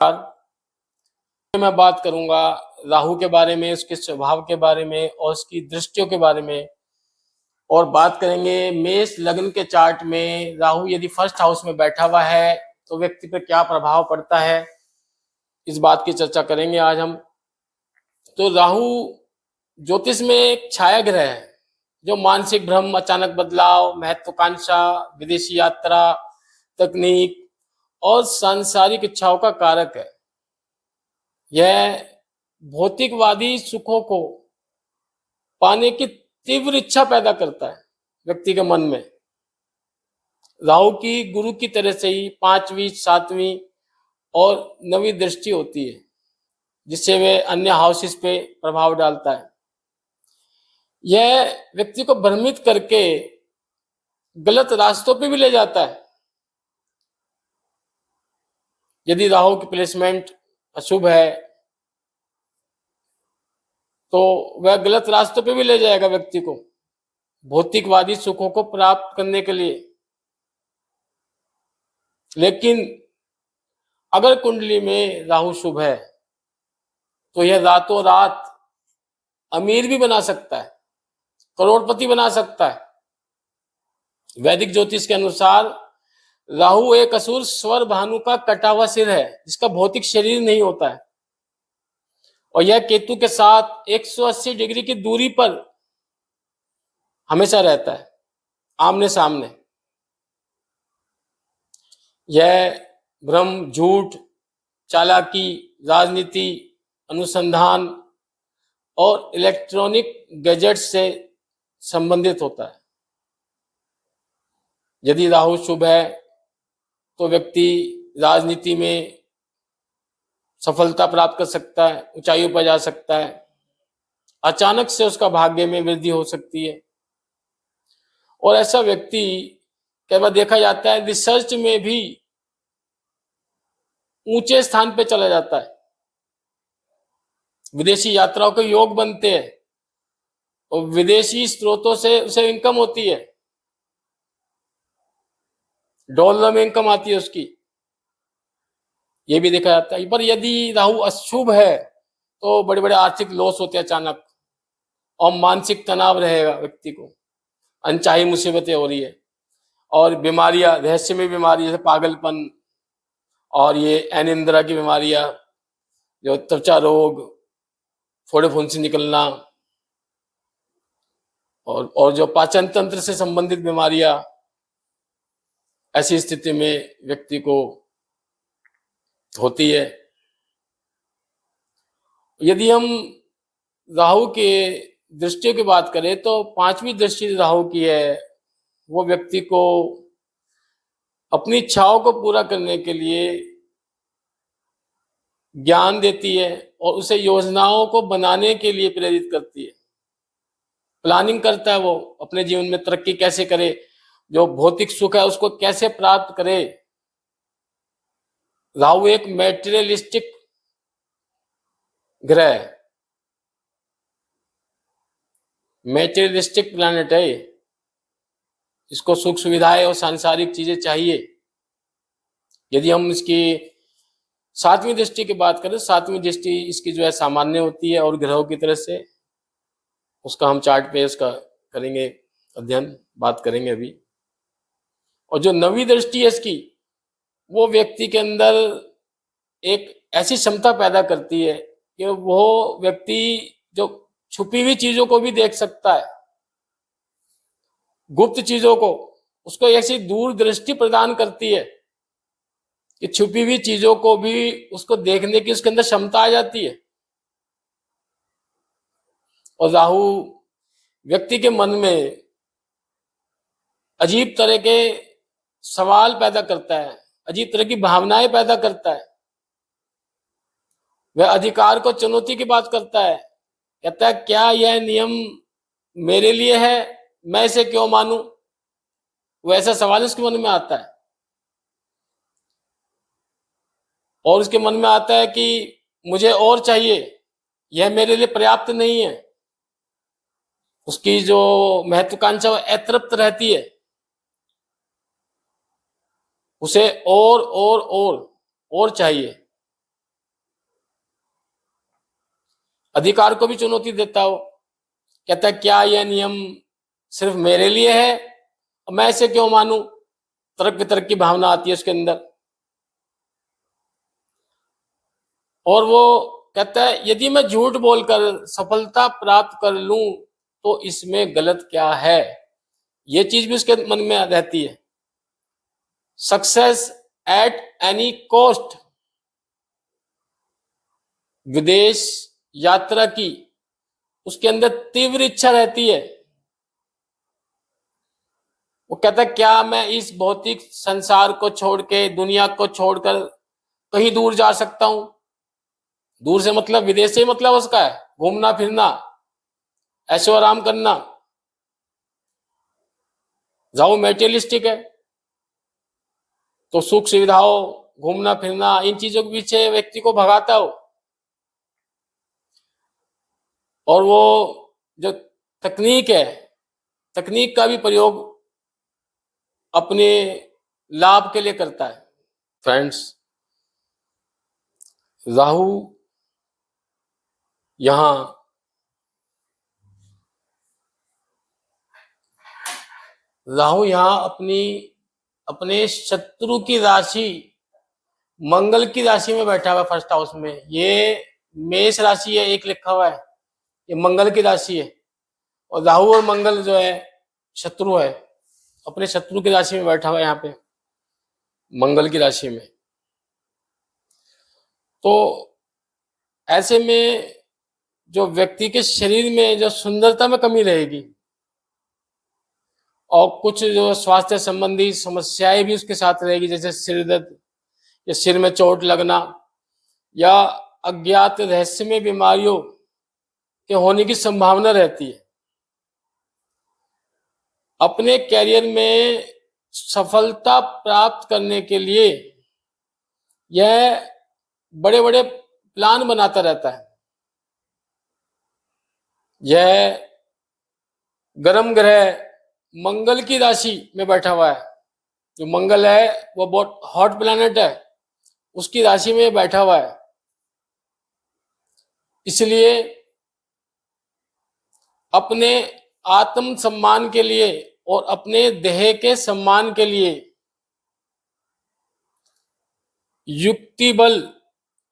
मैं बात करूंगा राहु के बारे में, उसके स्वभाव के बारे में और उसकी दृष्टियों के बारे में। और बात करेंगे मेष लग्न के चार्ट में राहु यदि फर्स्ट हाउस में बैठा हुआ है तो व्यक्ति पर क्या प्रभाव पड़ता है, इस बात की चर्चा करेंगे आज हम। तो राहु ज्योतिष में एक छाया ग्रह है जो मानसिक भ्रम, अचानक बदलाव, महत्वाकांक्षा, विदेशी यात्रा, तकनीक और सांसारिक इच्छाओं का कारक है। यह भौतिकवादी सुखों को पाने की तीव्र इच्छा पैदा करता है व्यक्ति के मन में। राहु की गुरु की तरह से ही 5वीं, 7वीं और 9वीं दृष्टि होती है, जिससे वे अन्य हाउसेस पे प्रभाव डालता है। यह व्यक्ति को भ्रमित करके गलत रास्तों पे भी ले जाता है। यदि राहु की प्लेसमेंट अशुभ है तो वह गलत रास्तों पे भी ले जाएगा व्यक्ति को भौतिकवादी सुखों को प्राप्त करने के लिए। लेकिन अगर कुंडली में राहु शुभ है तो यह रातों रात अमीर भी बना सकता है, करोड़पति बना सकता है। वैदिक ज्योतिष के अनुसार राहु एक असुर स्वर भानु का कटा हुआ सिर है, जिसका भौतिक शरीर नहीं होता है, और यह केतु के साथ 180 डिग्री की दूरी पर हमेशा रहता है, आमने सामने। यह भ्रम, झूठ, चालाकी, राजनीति, अनुसंधान और इलेक्ट्रॉनिक गैजेट्स से संबंधित होता है। यदि राहु शुभ है तो व्यक्ति राजनीति में सफलता प्राप्त कर सकता है, ऊंचाइयों पर जा सकता है, अचानक से उसका भाग्य में वृद्धि हो सकती है। और ऐसा व्यक्ति कई बार देखा जाता है रिसर्च में भी ऊंचे स्थान पे चला जाता है, विदेशी यात्राओं के योग बनते हैं और विदेशी स्रोतों से उसे इनकम होती है, डॉलर में इनकम आती है उसकी, ये भी देखा जाता है। पर यदि राहु अशुभ है तो बड़े बड़े आर्थिक लॉस होते हैं अचानक, और मानसिक तनाव रहेगा व्यक्ति को, अनचाही मुसीबतें हो रही है, और बीमारियां, रहस्यमय बीमारी जैसे पागलपन और ये अनिंद्रा की बीमारियां, जो त्वचा रोग, फोड़े फुंसी निकलना, और जो पाचन तंत्र से संबंधित बीमारियां, ऐसी स्थिति में व्यक्ति को होती है। यदि हम राहु के दृष्टियों की बात करें तो 5वीं दृष्टि राहु की है, वो व्यक्ति को अपनी इच्छाओं को पूरा करने के लिए ज्ञान देती है और उसे योजनाओं को बनाने के लिए प्रेरित करती है। प्लानिंग करता है वो अपने जीवन में तरक्की कैसे करे, जो भौतिक सुख है उसको कैसे प्राप्त करे। राहु एक मैटेरियलिस्टिक ग्रह है, मैटेरियलिस्टिक प्लैनेट है। इसको सुख सुविधाएं और सांसारिक चीजें चाहिए। यदि हम इसकी 7वीं दृष्टि की बात करें, 7वीं दृष्टि इसकी जो है सामान्य होती है और ग्रहों की तरह से, उसका हम चार्ट पे उसका करेंगे अध्ययन, बात करेंगे अभी। और जो 9वीं दृष्टि है इसकी, वो व्यक्ति के अंदर एक ऐसी क्षमता पैदा करती है कि वो व्यक्ति जो छुपी हुई चीजों को भी देख सकता है, गुप्त चीजों को, उसको ऐसी दूरदृष्टि प्रदान करती है कि छुपी हुई चीजों को भी उसको देखने की उसके अंदर क्षमता आ जाती है। और राहु व्यक्ति के मन में अजीब तरह के सवाल पैदा करता है, अजीब तरह की भावनाएं पैदा करता है। वह अधिकार को चुनौती की बात करता है, कहता है क्या यह नियम मेरे लिए है, मैं इसे क्यों मानूं। वो ऐसा सवाल उसके मन में आता है, और उसके मन में आता है कि मुझे और चाहिए, यह मेरे लिए पर्याप्त नहीं है। उसकी जो महत्वाकांक्षा अतृप्त रहती है, उसे और चाहिए। अधिकार को भी चुनौती देता हो, कहता है क्या यह नियम सिर्फ मेरे लिए है, मैं इसे क्यों मानूं, तर्क वितर्क की भावना आती है उसके अंदर। और वो कहता है यदि मैं झूठ बोलकर सफलता प्राप्त कर लूं तो इसमें गलत क्या है, ये चीज भी उसके मन में रहती है। सक्सेस एट एनी कॉस्ट, विदेश यात्रा की उसके अंदर तीव्र इच्छा रहती है। वो कहता है क्या मैं इस भौतिक संसार को छोड़ के, दुनिया को छोड़कर कहीं दूर जा सकता हूं। दूर से मतलब विदेश से मतलब उसका है घूमना फिरना, ऐशो आराम करना। जाओ मेटेरियलिस्टिक है तो सुख सुविधाओं, घूमना फिरना, इन चीजों के पीछे व्यक्ति को भगाता हो। और वो जो तकनीक है, तकनीक का भी प्रयोग अपने लाभ के लिए करता है। फ्रेंड्स, राहु यहां अपने शत्रु की राशि मंगल की राशि में बैठा हुआ है फर्स्ट हाउस में। ये मेष राशि है, एक लिखा हुआ है, ये मंगल की राशि है। और राहु और मंगल जो है शत्रु है, अपने शत्रु की राशि में बैठा हुआ है यहाँ पे मंगल की राशि में। तो ऐसे में जो व्यक्ति के शरीर में जो सुंदरता में कमी रहेगी और कुछ जो स्वास्थ्य संबंधी समस्याएं भी उसके साथ रहेगी, जैसे सिर दर्द या सिर में चोट लगना या अज्ञात रहस्यमय बीमारियों के होने की संभावना रहती है। अपने कैरियर में सफलता प्राप्त करने के लिए यह बड़े बड़े प्लान बनाता रहता है। यह गर्म ग्रह मंगल की राशि में बैठा हुआ है। जो मंगल है वो बहुत हॉट प्लैनेट है, उसकी राशि में बैठा हुआ है। इसलिए अपने आत्म सम्मान के लिए और अपने देह के सम्मान के लिए युक्ति बल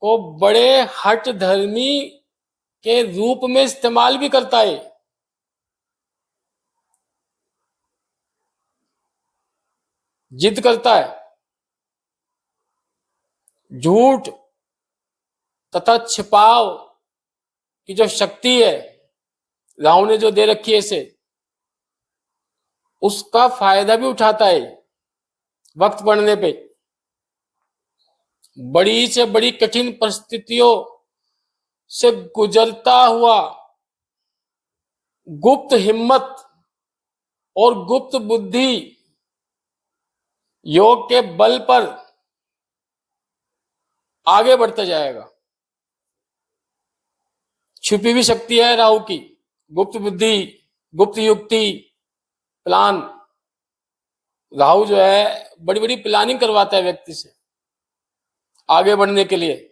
को बड़े हठ धर्मी के रूप में इस्तेमाल भी करता है। जिद करता है, झूठ तथा छिपाव की जो शक्ति है राहु ने जो दे रखी है इसे, उसका फायदा भी उठाता है। वक्त पड़ने पे बड़ी से बड़ी कठिन परिस्थितियों से गुजरता हुआ गुप्त हिम्मत और गुप्त बुद्धि योग के बल पर आगे बढ़ता जाएगा। छुपी हुई शक्ति है राहु की, गुप्त बुद्धि, गुप्त युक्ति, प्लान। राहु जो है बड़ी बड़ी प्लानिंग करवाता है व्यक्ति से आगे बढ़ने के लिए।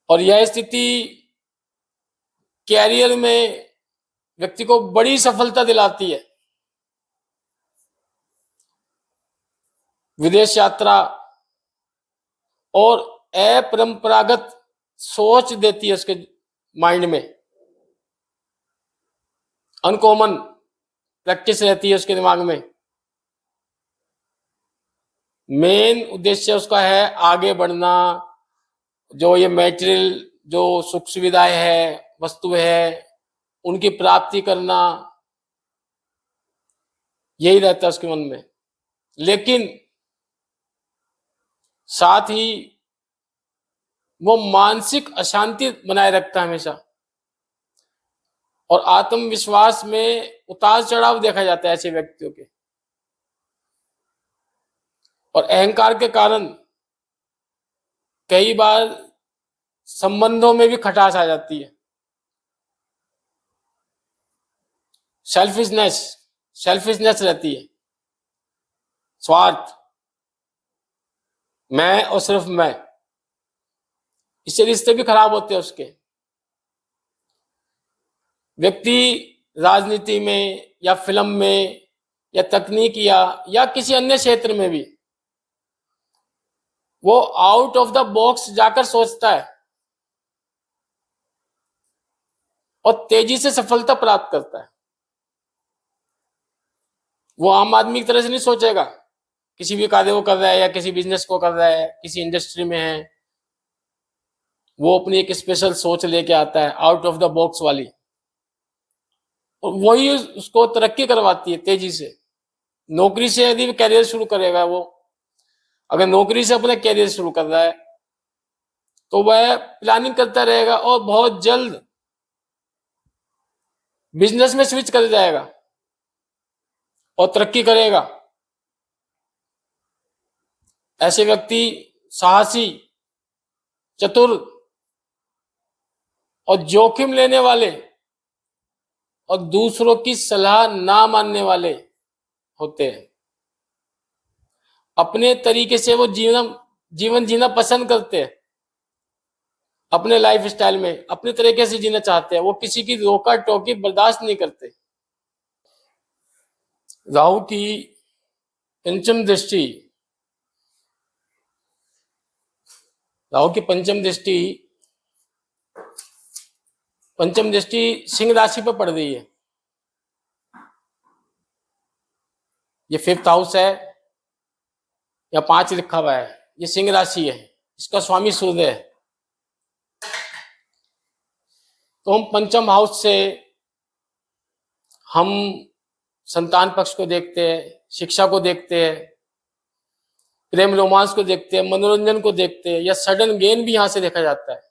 और यह स्थिति कैरियर में व्यक्ति को बड़ी सफलता दिलाती है। विदेश यात्रा और अपरंपरागत सोच देती है उसके माइंड में, अनकॉमन प्रैक्टिस रहती है उसके दिमाग में। मेन उद्देश्य उसका है आगे बढ़ना, जो ये मैटेरियल जो सुख सुविधाएं है, वस्तु है, उनकी प्राप्ति करना, यही रहता है उसके मन में। लेकिन साथ ही वो मानसिक अशांति बनाए रखता है हमेशा। और आत्मविश्वास में उतार चढ़ाव देखा जाता है ऐसे व्यक्तियों के। और अहंकार के कारण कई बार संबंधों में भी खटास आ जाती है। सेल्फिशनेस रहती है, स्वार्थ, मैं और सिर्फ मैं। इससे रिश्ते भी खराब होते हैं उसके। व्यक्ति राजनीति में या फिल्म में या तकनीक या किसी अन्य क्षेत्र में भी वो आउट ऑफ द बॉक्स जाकर सोचता है और तेजी से सफलता प्राप्त करता है। वो आम आदमी की तरह से नहीं सोचेगा। किसी भी कार्य को कर रहा है या किसी बिजनेस को कर रहा है, किसी इंडस्ट्री में है, वो अपनी एक स्पेशल सोच लेके आता है आउट ऑफ द बॉक्स वाली, और वही उसको तरक्की करवाती है तेजी से। नौकरी से यदि कैरियर शुरू करेगा, वो अगर नौकरी से अपना कैरियर शुरू कर रहा है तो वह प्लानिंग करता रहेगा और बहुत जल्द बिजनेस में स्विच कर जाएगा और तरक्की करेगा। ऐसे व्यक्ति साहसी, चतुर और जोखिम लेने वाले और दूसरों की सलाह ना मानने वाले होते हैं। अपने तरीके से वो जीवन जीना पसंद करते हैं। अपने लाइफ स्टाइल में अपने तरीके से जीना चाहते हैं। वो किसी की रोका टोकी बर्दाश्त नहीं करते। राहु की पंचम दृष्टि, राहु की पंचम दृष्टि सिंह राशि पर पड़ रही है। ये 5th हाउस है या 5 लिखा हुआ है, ये सिंह राशि है। इसका स्वामी सूर्य है। तो हम पंचम हाउस से हम संतान पक्ष को देखते हैं, शिक्षा को देखते हैं, प्रेम रोमांस को देखते हैं, मनोरंजन को देखते हैं, या सडन गेन भी यहां से देखा जाता है।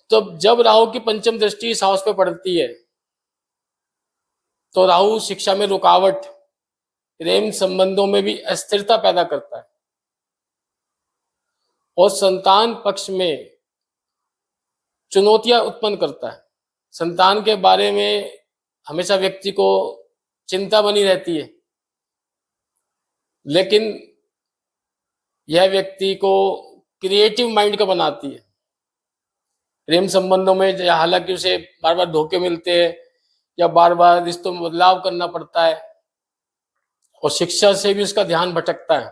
तो जब राहु की पंचम दृष्टि इस हाउस पे पड़ती है तो राहु शिक्षा में रुकावट, प्रेम संबंधों में भी अस्थिरता पैदा करता है और संतान पक्ष में चुनौतियां उत्पन्न करता है। संतान के बारे में हमेशा व्यक्ति को चिंता बनी रहती है, लेकिन यह व्यक्ति को क्रिएटिव माइंड का बनाती है। प्रेम संबंधों में हालांकि उसे बार बार धोखे मिलते हैं या बार बार रिश्तों में बदलाव करना पड़ता है, और शिक्षा से भी उसका ध्यान भटकता है।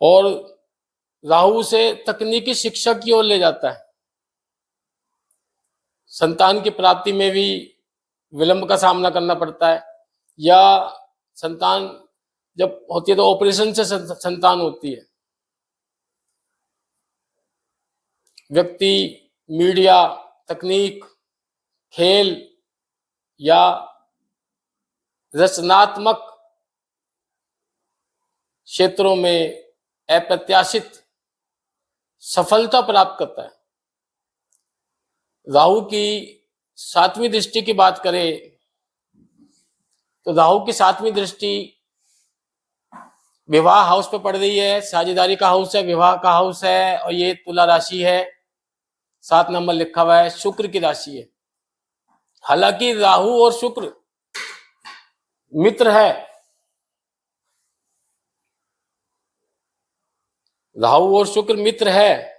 और राहु से तकनीकी शिक्षा की ओर ले जाता है। संतान की प्राप्ति में भी विलंब का सामना करना पड़ता है, या संतान जब होती है तो ऑपरेशन से संतान होती है। व्यक्ति मीडिया, तकनीक, खेल या रचनात्मक क्षेत्रों में अप्रत्याशित सफलता प्राप्त करता है। राहु की 7वीं दृष्टि की बात करें तो राहु की 7वीं दृष्टि विवाह हाउस पे पड़ रही है। साझेदारी का हाउस है, विवाह का हाउस है, और ये तुला राशि है। 7 नंबर लिखा हुआ है, शुक्र की राशि है। हालांकि राहु और शुक्र मित्र है, राहु और शुक्र मित्र है,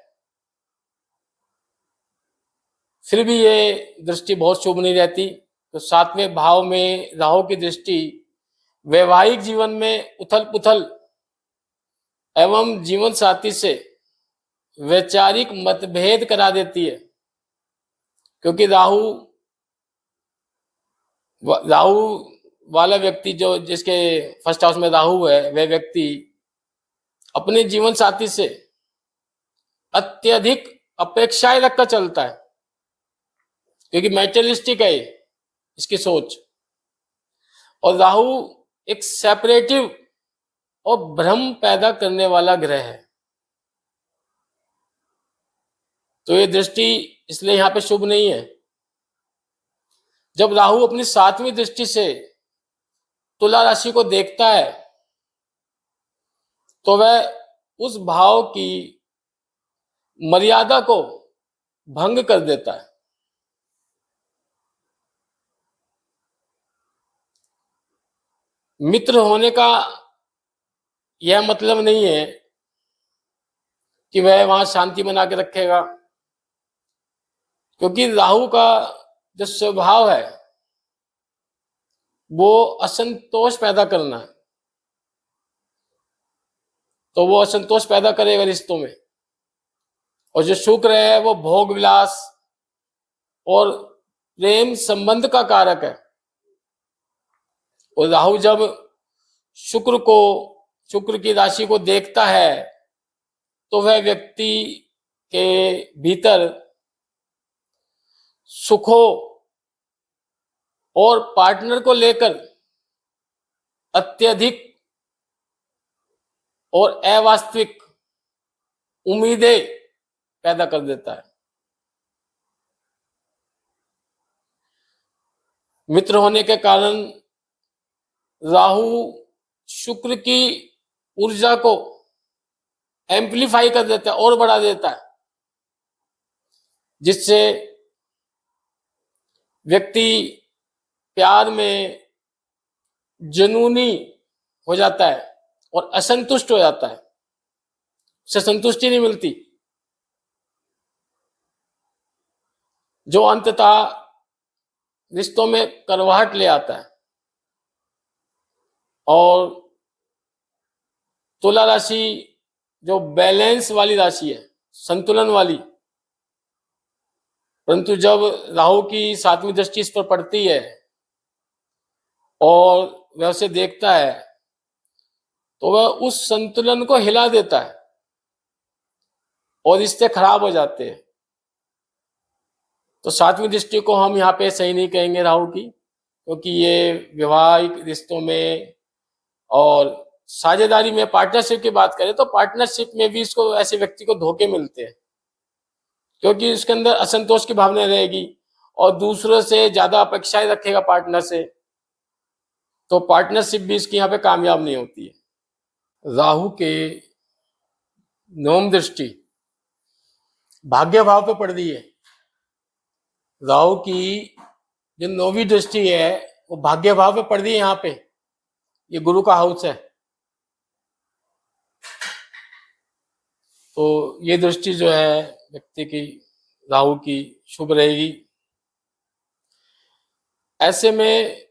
फिर भी ये दृष्टि बहुत शुभ नहीं रहती। तो 7वें भाव में राहु की दृष्टि वैवाहिक जीवन में उथल पुथल एवं जीवन साथी से वैचारिक मतभेद करा देती है, क्योंकि राहु वाला व्यक्ति, जो जिसके फर्स्ट हाउस में राहु है, वह व्यक्ति अपने जीवन साथी से अत्यधिक अपेक्षाएं रखकर चलता है, क्योंकि मैटेरियलिस्टिक है इसकी सोच। और राहु एक सेपरेटिव और भ्रम पैदा करने वाला ग्रह है। तो ये दृष्टि इसलिए यहां पे शुभ नहीं है। जब राहु अपनी 7वीं दृष्टि से तुला राशि को देखता है तो वह उस भाव की मर्यादा को भंग कर देता है। मित्र होने का यह मतलब नहीं है कि वह वहां शांति बना के रखेगा, क्योंकि राहु का जो स्वभाव है वो असंतोष पैदा करना है। तो वो असंतोष पैदा करेगा रिश्तों में। और जो शुक्र है वो भोग विलास और प्रेम संबंध का कारक है। और राहु जब शुक्र की राशि को देखता है तो वह व्यक्ति के भीतर सुखों और पार्टनर को लेकर अत्यधिक और अवास्तविक उम्मीदें पैदा कर देता है। मित्र होने के कारण राहु शुक्र की ऊर्जा को एम्पलीफाई कर देता है और बढ़ा देता है, जिससे व्यक्ति प्यार में जुनूनी हो जाता है और असंतुष्ट हो जाता है, उसे संतुष्टि नहीं मिलती, जो अंततः रिश्तों में करवाहट ले आता है। और तुला राशि जो बैलेंस वाली राशि है, संतुलन वाली, परंतु जब राहु की 7वीं दृष्टि इस पर पड़ती है और वह उसे देखता है तो वह उस संतुलन को हिला देता है और रिश्ते खराब हो जाते हैं। तो 7वीं दृष्टि को हम यहाँ पे सही नहीं कहेंगे राहु की, क्योंकि ये वैवाहिक रिश्तों में और साझेदारी में, पार्टनरशिप की बात करें तो पार्टनरशिप में भी इसको ऐसे व्यक्ति को धोखे मिलते हैं, क्योंकि उसके अंदर असंतोष की भावना रहेगी और दूसरों से ज्यादा अपेक्षाएं रखेगा पार्टनर से, तो पार्टनरशिप भी इसकी यहाँ पे कामयाब नहीं होती है। राहु के 9वीं दृष्टि भाग्य भाव पे पड़ रही है। राहु की जो 9वीं दृष्टि है वो भाग्य भाव पे पड़ रही है। यहाँ पे ये गुरु का हाउस है, तो ये दृष्टि जो है व्यक्ति की राहु की शुभ रहेगी। ऐसे में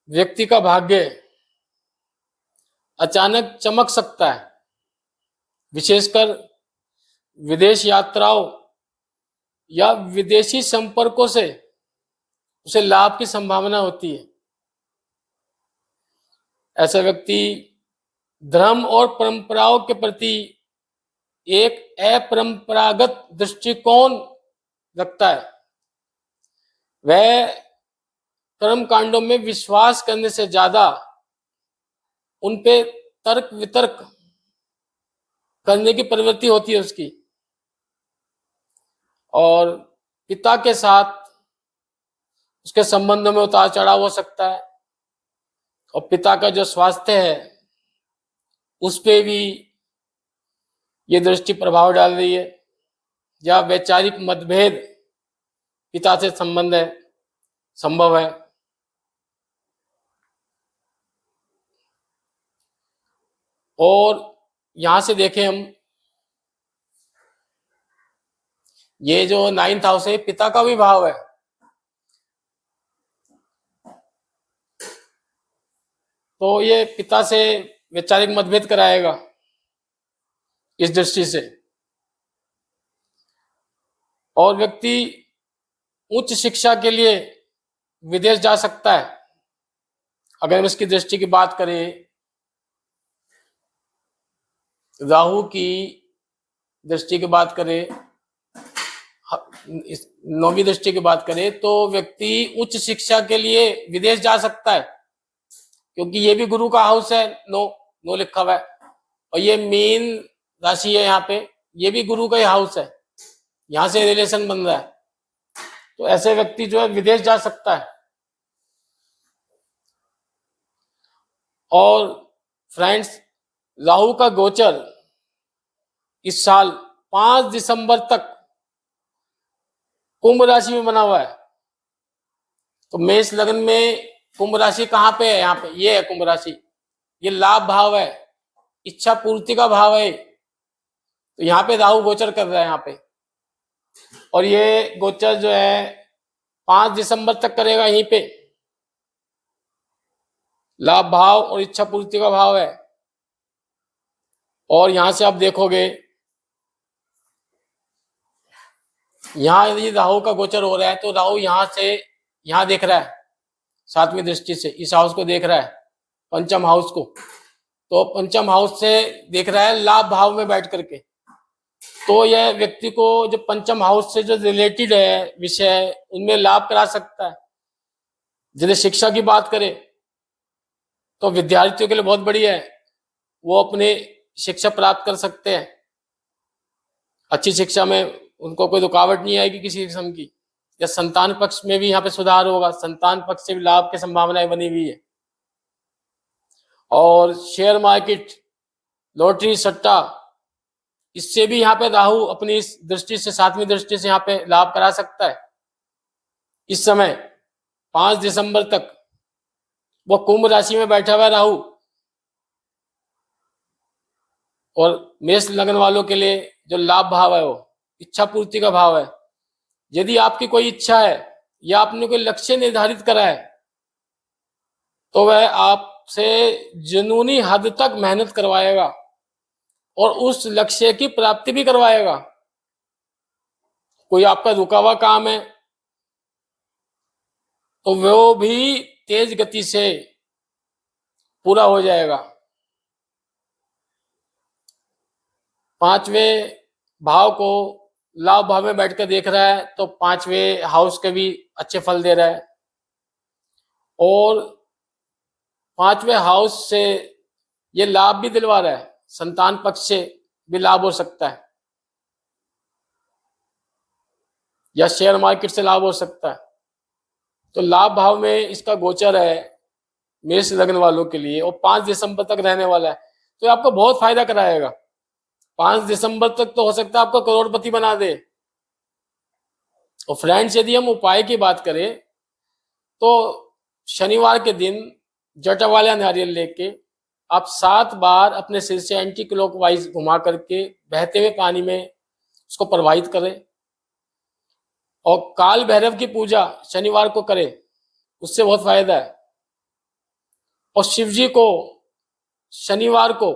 व्यक्ति का भाग्य अचानक चमक सकता है, विशेषकर विदेश यात्राओं या विदेशी संपर्कों से उसे लाभ की संभावना होती है। ऐसा व्यक्ति धर्म और परंपराओं के प्रति एक अपरंपरागत दृष्टिकोण रखता है। वह कर्म कांडों में विश्वास करने से ज्यादा उन पे तर्क वितर्क करने की प्रवृत्ति होती है उसकी। और पिता के साथ उसके संबंधों में उतार चढ़ाव हो सकता है, और पिता का जो स्वास्थ्य है उस पे भी ये दृष्टि प्रभाव डाल रही है, या वैचारिक मतभेद पिता से संभव है। और यहां से देखें हम, ये जो 9th हाउस है पिता का भी भाव है, तो ये पिता से वैचारिक मतभेद कराएगा इस दृष्टि से। और व्यक्ति उच्च शिक्षा के लिए विदेश जा सकता है। अगर हम इसकी दृष्टि की बात करें, राहु की दृष्टि की बात करें, 9वीं दृष्टि की बात करें, तो व्यक्ति उच्च शिक्षा के लिए विदेश जा सकता है, क्योंकि ये भी गुरु का हाउस है, नो लिखा हुआ है, और ये मीन राशि है यहाँ पे, ये भी गुरु का ही हाउस है, यहाँ से रिलेशन बन रहा है। तो ऐसे व्यक्ति जो है विदेश जा सकता है। और फ्रेंड्स, राहु का गोचर इस साल 5 दिसंबर तक कुंभ राशि में बना हुआ है। तो मेष लग्न में कुंभ राशि कहाँ पे है? यहाँ पे ये है कुंभ राशि, ये लाभ भाव है, इच्छा पूर्ति का भाव है। तो यहाँ पे राहु गोचर कर रहा है यहाँ पे, और ये गोचर जो है 5 दिसंबर तक करेगा यहीं पे। लाभ भाव और इच्छा पूर्ति का भाव है। और यहां से आप देखोगे, यहां यदि राहु का गोचर हो रहा है तो राहु यहां से यहां देख रहा है, 7वीं दृष्टि से इस हाउस को देख रहा है, पंचम हाउस को। तो पंचम हाउस से देख रहा है लाभ भाव में बैठ करके। तो यह व्यक्ति को जो पंचम हाउस से जो रिलेटेड है विषय, उनमें लाभ करा सकता है। यदि शिक्षा की बात करें तो विद्यार्थियों के लिए बहुत बढ़िया है, वो अपने शिक्षा प्राप्त कर सकते हैं। अच्छी शिक्षा में उनको कोई रुकावट नहीं आएगी किसी किस्म की। या संतान पक्ष में भी यहाँ पे सुधार होगा, संतान पक्ष से भी लाभ की संभावनाएं बनी हुई है। और शेयर मार्केट, लॉटरी, सट्टा, इससे भी यहाँ पे राहु अपनी इस दृष्टि से, 7वीं दृष्टि से यहाँ पे लाभ करा सकता है। इस समय 5 दिसंबर तक वो कुंभ राशि में बैठा हुआ है राहु। और मेष लग्न वालों के लिए जो लाभ भाव है वो इच्छा पूर्ति का भाव है। यदि आपकी कोई इच्छा है या आपने कोई लक्ष्य निर्धारित करा है तो वह आपसे जुनूनी हद तक मेहनत करवाएगा और उस लक्ष्य की प्राप्ति भी करवाएगा। कोई आपका रुका हुआ काम है तो वो भी तेज गति से पूरा हो जाएगा। 5वें भाव को लाभ भाव में बैठकर देख रहा है तो 5वें हाउस के भी अच्छे फल दे रहा है। और 5वें हाउस से ये लाभ भी दिलवा रहा है, संतान पक्ष से भी लाभ हो सकता है या शेयर मार्केट से लाभ हो सकता है। तो लाभ भाव में इसका गोचर है मेष लग्न वालों के लिए, और 5 दिसंबर तक रहने वाला है। तो आपको बहुत फायदा कराएगा। 5 दिसंबर तक तो हो सकता है आपको करोड़पति बना दे। और फ्रेंड्स, यदि हम उपाय की बात करें तो शनिवार के दिन जटा वाला नारियल लेके आप 7 बार अपने सिर से एंटी क्लॉकवाइज घुमा करके बहते हुए पानी में उसको प्रवाहित करें। और काल भैरव की पूजा शनिवार को करें, उससे बहुत फायदा है। और शिव जी को शनिवार को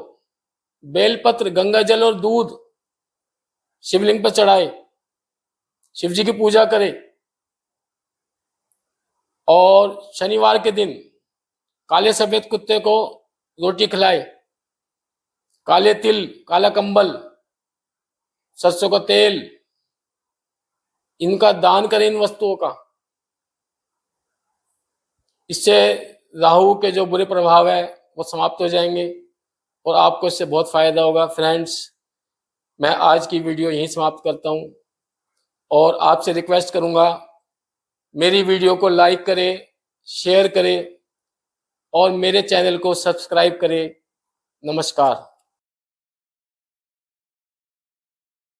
बेलपत्र, गंगा जल और दूध शिवलिंग पर चढ़ाए, शिव जी की पूजा करें। और शनिवार के दिन काले सफेद कुत्ते को रोटी खिलाए, काले तिल, काला कंबल, सरसों का तेल, इनका दान करें, इन वस्तुओं का। इससे राहु के जो बुरे प्रभाव है वो समाप्त हो जाएंगे और आपको इससे बहुत फायदा होगा। फ्रेंड्स, मैं आज की वीडियो यहीं समाप्त करता हूं और आपसे रिक्वेस्ट करूंगा, मेरी वीडियो को लाइक करें, शेयर करें और मेरे चैनल को सब्सक्राइब करें। नमस्कार।